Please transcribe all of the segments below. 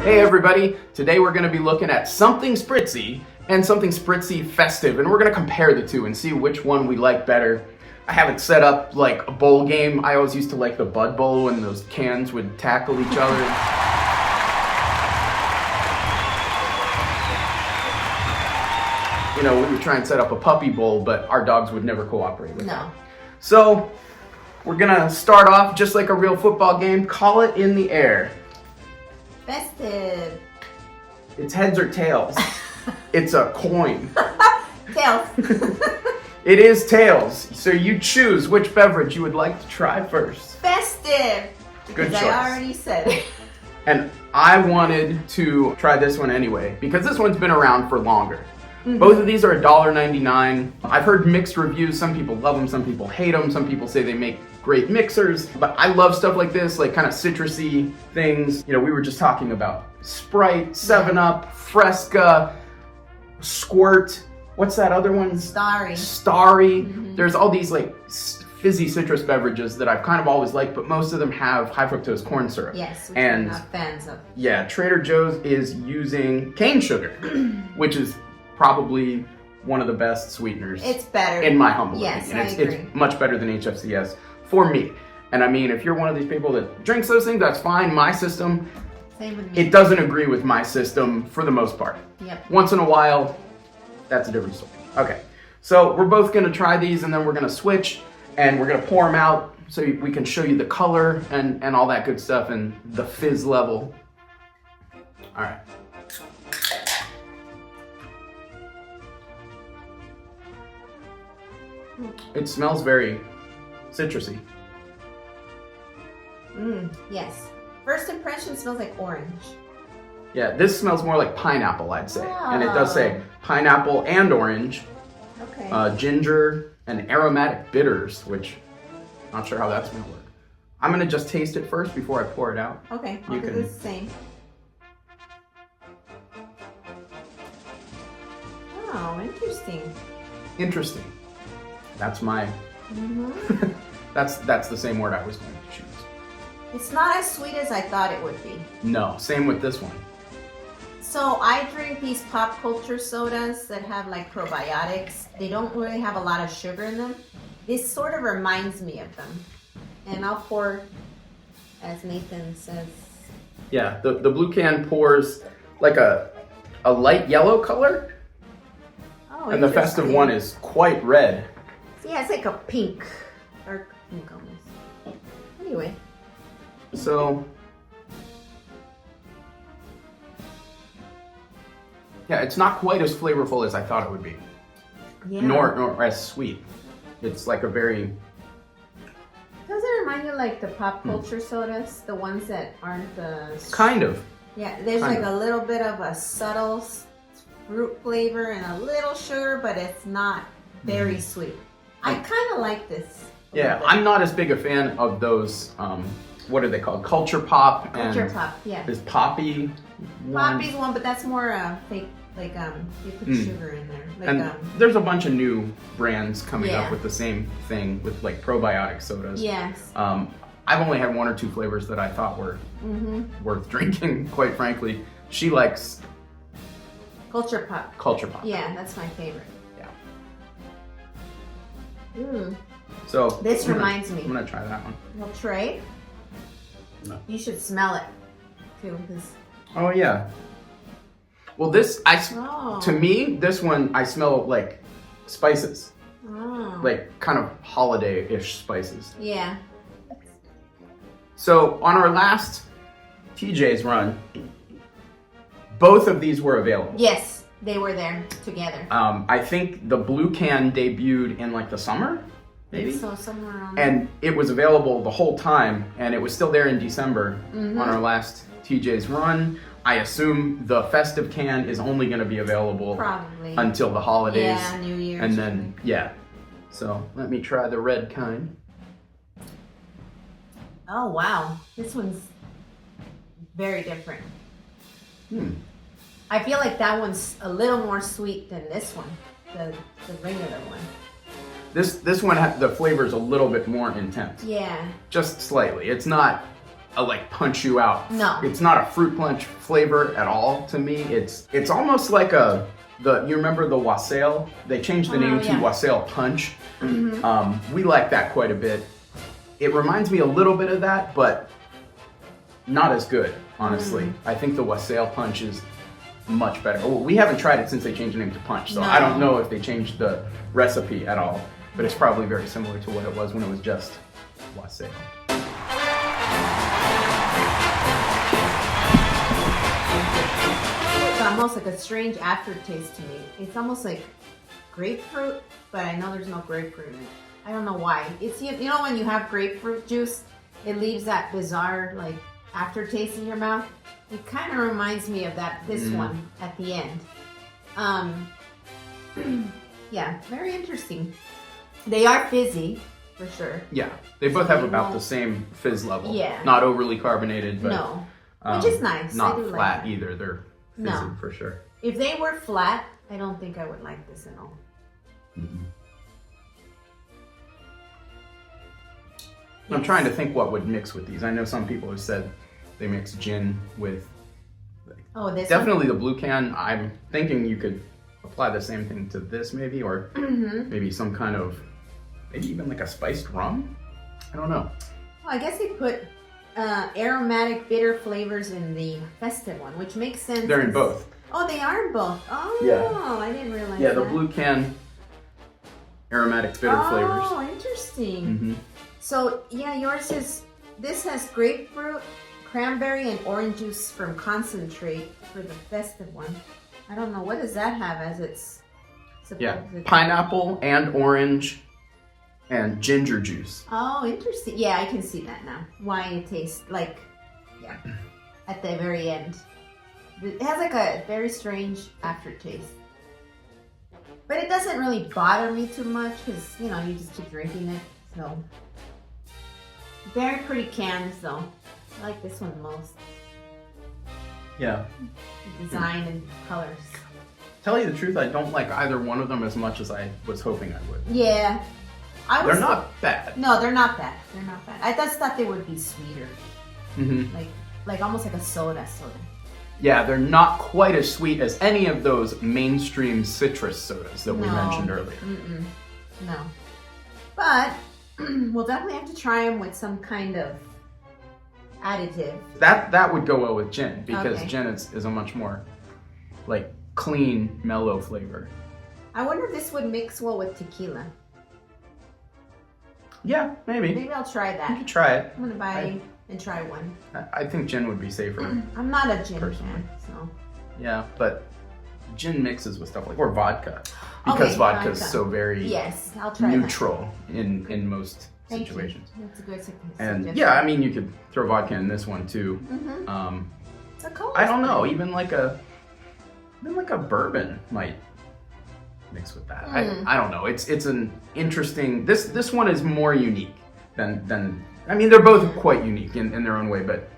Hey everybody, today we're going to be looking at something spritzy and something spritzy festive, and we're going to compare the two and see which one we like better. I have it set up like a bowl game. I always used to like the Bud Bowl when those cans would tackle each other. You know, we would try and set up a puppy bowl, but our dogs would never cooperate with that. So, we're going to start off just like a real football game. Call it in the air. Festive. It's heads or tails. It's a coin. Tails. It is tails. So you choose which beverage you would like to try first. Festive. Good choice. I already said it. And I wanted to try this one anyway because this one's been around for longer. Both of these are $1.99. I've heard mixed reviews. Some people love them, some people hate them, some people say they make great mixers. But I love stuff like this, like kind of citrusy things. You know, we were just talking about Sprite, 7-Up, Fresca, Squirt. What's that other one? Starry. There's all these like fizzy citrus beverages that I've kind of always liked, but most of them have high fructose corn syrup. Yes, which I'm not fans of. Yeah, Trader Joe's is using cane sugar, which is probably one of the best sweeteners. It's better. In my humble opinion. opinion. I agree. It's much better than HFCS for me. And I mean, if you're one of these people that drinks those things, that's fine. My system, same with me. It doesn't agree with my system for the most part. Yep. Once in a while, that's a different story. Okay, so we're both gonna try these and then we're gonna switch and we're gonna pour them out so we can show you the color and all that good stuff and the fizz level. All right. It smells very citrusy. Yes. First impression smells like orange. Yeah, this smells more like pineapple, I'd say. And it does say pineapple and orange. Okay. Ginger and aromatic bitters, which I'm not sure how that's gonna work. I'm gonna just taste it first before I pour it out. Okay, I'll do the same. Oh, interesting. Interesting. That's my, that's the same word I was going to choose. It's not as sweet as I thought it would be. No, same with this one. So I drink these pop culture sodas that have like probiotics. They don't really have a lot of sugar in them. This sort of reminds me of them. And I'll pour, as Nathan says. Yeah, the blue can pours like a light yellow color. Oh, and the festive one is quite red. Yeah, it's like a pink. Dark pink almost. Anyway. So, yeah, it's not quite as flavorful as I thought it would be. Yeah. Nor as sweet. It's like a very... Does it remind you like the pop culture sodas? The ones that aren't the... Kind of. Yeah, there's kind like of. A little bit of a subtle fruit flavor and a little sugar, but it's not very sweet. I kind of like this. Yeah, I'm not as big a fan of those, what are they called? Culture Pop. Culture Pop, yeah. Is Poppy one? Poppy's one, but that's more fake, like, you put sugar in there. Like, and there's a bunch of new brands coming up Yeah. with the same thing, with like probiotic sodas. Yes. I've only had one or two flavors that I thought were worth drinking, quite frankly. She likes Culture Pop. Culture Pop. Yeah, that's my favorite. Yeah. So This reminds me. I'm gonna try that one. Well, Trey, you should smell it too. Oh yeah. Well, to me, this one I smell like spices, like kind of holiday-ish spices. Yeah. So on our last TJ's run, both of these were available. Yes, they were there together. I think the blue can debuted in like the summer, maybe? So somewhere around And it was available the whole time, and it was still there in December on our last TJ's run. I assume the festive can is only going to be available probably until the holidays. Yeah, New Year's. And then, yeah. So let me try the red kind. Oh, wow. This one's very different. I feel like that one's a little more sweet than this one, the regular one. This one, the flavor's a little bit more intense. Yeah. Just slightly. It's not like punch you out. No. It's not a fruit punch flavor at all to me. It's almost like you remember the wassail? They changed the name to wassail punch. We like that quite a bit. It reminds me a little bit of that, but not as good, honestly. I think the wassail punch is much better. Well, we haven't tried it since they changed the name to punch, so I don't know if they changed the recipe at all, but it's probably very similar to what it was when it was just wassail. It's almost like a strange aftertaste to me. It's almost like grapefruit, but I know there's no grapefruit in it. I don't know why. It's, you know, when you have grapefruit juice, it leaves that bizarre like aftertaste in your mouth. It kind of reminds me of this one at the end. Yeah, very interesting. They are fizzy, for sure. Yeah, they both have about the same fizz level. Yeah. Not overly carbonated, but no, which is nice. Not I do flat like either. They're fizzy for sure. If they were flat, I don't think I would like this at all. I'm trying to think what would mix with these. I know some people have said they mix gin with. This definitely the blue can. I'm thinking you could apply the same thing to this maybe, or maybe some kind of, maybe even like a spiced rum. I don't know. Well, I guess they put aromatic bitter flavors in the Festive one, which makes sense. They're in both. Oh, they are in both. Oh, yeah. I didn't realize that. Yeah, the blue can, aromatic bitter flavors. Oh, interesting. So, yeah, this has grapefruit, cranberry, and orange juice from concentrate for the Festive one. I don't know, what does that have as its supposed? Yeah, pineapple and orange and ginger juice. Oh, interesting. Yeah, I can see that now. Why it tastes like, at the very end. It has like a very strange aftertaste. But it doesn't really bother me too much because, you know, you just keep drinking it. So, very pretty cans though. I like this one the most. Yeah. The design and colors. Tell you the truth, I don't like either one of them as much as I was hoping I would. Yeah. They're not bad. No, they're not bad. They're not bad. I just thought they would be sweeter. Like almost like a soda. Yeah, they're not quite as sweet as any of those mainstream citrus sodas that we mentioned earlier. No. But we'll definitely have to try them with some kind of additive. That would go well with gin, because gin is a much more like clean, mellow flavor. I wonder if this would mix well with tequila. Yeah, maybe. Maybe I'll try that. You could try it. I'm gonna buy and try one. I think gin would be safer. I'm not a gin fan, so. Yeah, but gin mixes with stuff like, or vodka, because vodka is so very I'll try neutral in most situations. That's a good suggestion. And yeah, I mean, you could throw vodka in this one too. It's a color. I don't know, even like a bourbon might mix with that. I don't know. It's an interesting. This one is more unique than. I mean, they're both quite unique in their own way, but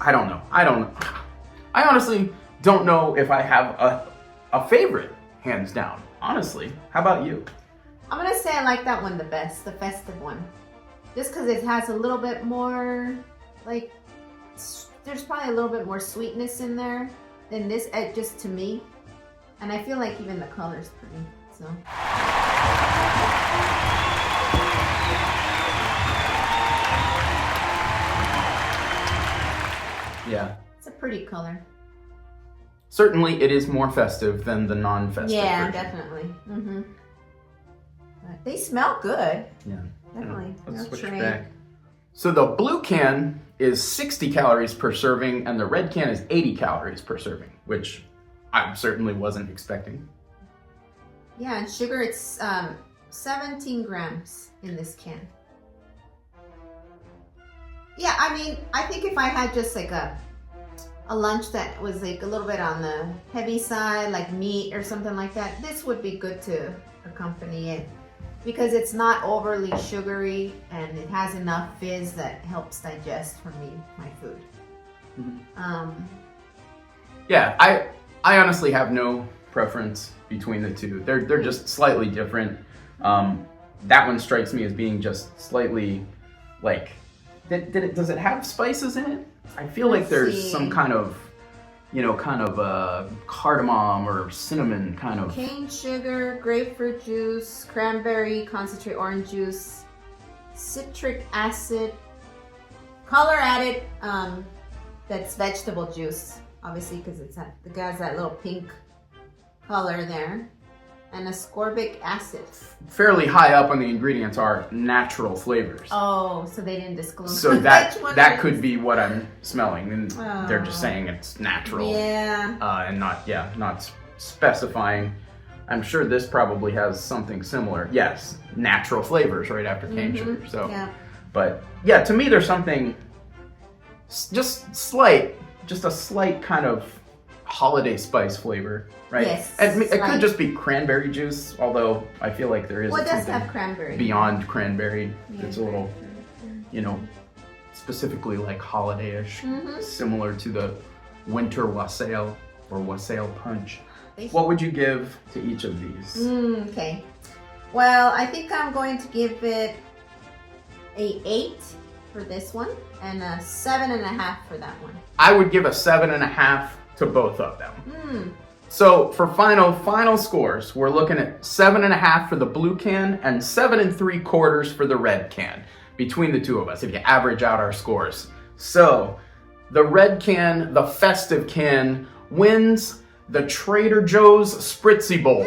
I don't know. I honestly don't know if I have a favorite, hands down. Honestly, how about you? I'm gonna say I like that one the best, the Festive one, just because it has a little bit more, like, there's probably a little bit more sweetness in there than this, just to me, and I feel like even the color's pretty. So. Yeah. It's a pretty color. Certainly, it is more festive than the non-festive version. Definitely. But they smell good. Yeah. Definitely. Let's switch back. So the blue can is 60 calories per serving, and the red can is 80 calories per serving, which I certainly wasn't expecting. Yeah, and sugar, it's 17 grams in this can. Yeah, I mean, I think if I had just like a lunch that was like a little bit on the heavy side, like meat or something like that, this would be good to accompany it because it's not overly sugary and it has enough fizz that helps digest for me my food. Yeah, I honestly have no preference between the two. They're just slightly different. That one strikes me as being just slightly like Does it have spices in it? I feel like Let's there's see. some kind of, cardamom or cinnamon kind of. Cane sugar, grapefruit juice, cranberry, concentrate orange juice, citric acid, color added. That's vegetable juice, obviously, because it has that little pink color there, and ascorbic acid. Fairly high up on the ingredients are natural flavors. Oh, so they didn't disclose. So which one that it could is. be what I'm smelling, and they're just saying it's natural. Yeah. And not specifying. I'm sure this probably has something similar. Yes, natural flavors right after cane sugar. So, Yeah. but yeah, to me there's something just a slight kind of holiday spice flavor, right? Yes, And it slight. could just be cranberry juice, although I feel like there is Well, it does something have cranberry. beyond cranberry. Yeah. It's a little, specifically like holiday-ish, similar to the winter wassail or wassail punch. What would you give to each of these? Okay. Well, I think I'm going to give it a 8 for this one and a 7.5 for that one. I would give a 7.5 to both of them. So for final scores, we're looking at 7.5 for the blue can and 7 3/4 for the red can between the two of us, if you average out our scores. So the red can, the festive can, wins the Trader Joe's Spritzy Bowl.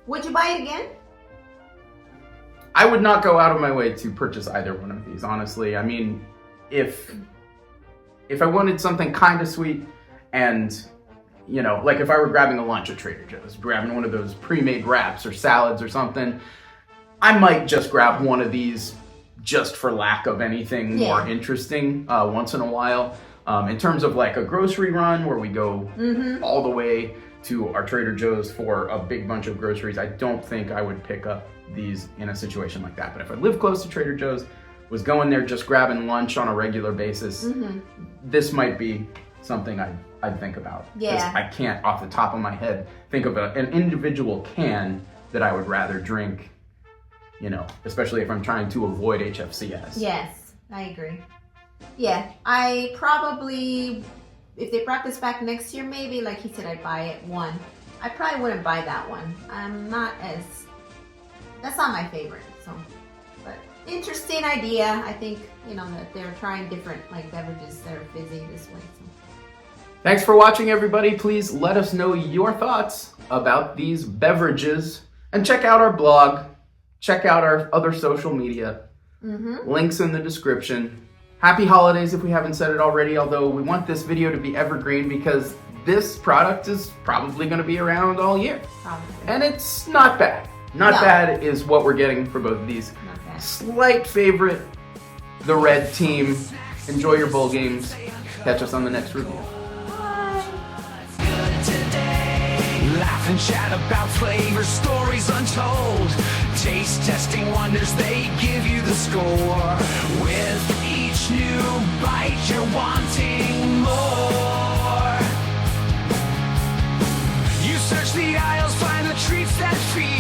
Would you buy it again? I would not go out of my way to purchase either one of these, honestly. I mean, if I wanted something kind of sweet and, like if I were grabbing a lunch at Trader Joe's, grabbing one of those pre-made wraps or salads or something, I might just grab one of these just for lack of anything more interesting once in a while. In terms of like a grocery run where we go all the way to our Trader Joe's for a big bunch of groceries, I don't think I would pick up these in a situation like that. But if I live close to Trader Joe's, was going there just grabbing lunch on a regular basis, this might be something I'd think about. Yeah. I can't off the top of my head think of an individual can that I would rather drink, especially if I'm trying to avoid HFCS. Yes, I agree. Yeah, I probably, if they brought this back next year, maybe, like he said, I'd buy it one. I probably wouldn't buy that one. That's not my favorite, so. But interesting idea. I think, that they're trying different, like, beverages that are fizzy this way, so. Thanks for watching, everybody. Please let us know your thoughts about these beverages, and check out our blog, check out our other social media, links in the description. Happy holidays if we haven't said it already, although we want this video to be evergreen because this product is probably going to be around all year. Probably. And it's not bad. Not bad is what we're getting for both of these. Not bad. Slight favorite, the red team. Enjoy your bowl games. Catch us on the next review. Laugh and chat about flavor, stories untold. Taste testing wonders, they give you the score. With each new bite, you're wanting more. You search the aisles, find the treats that feed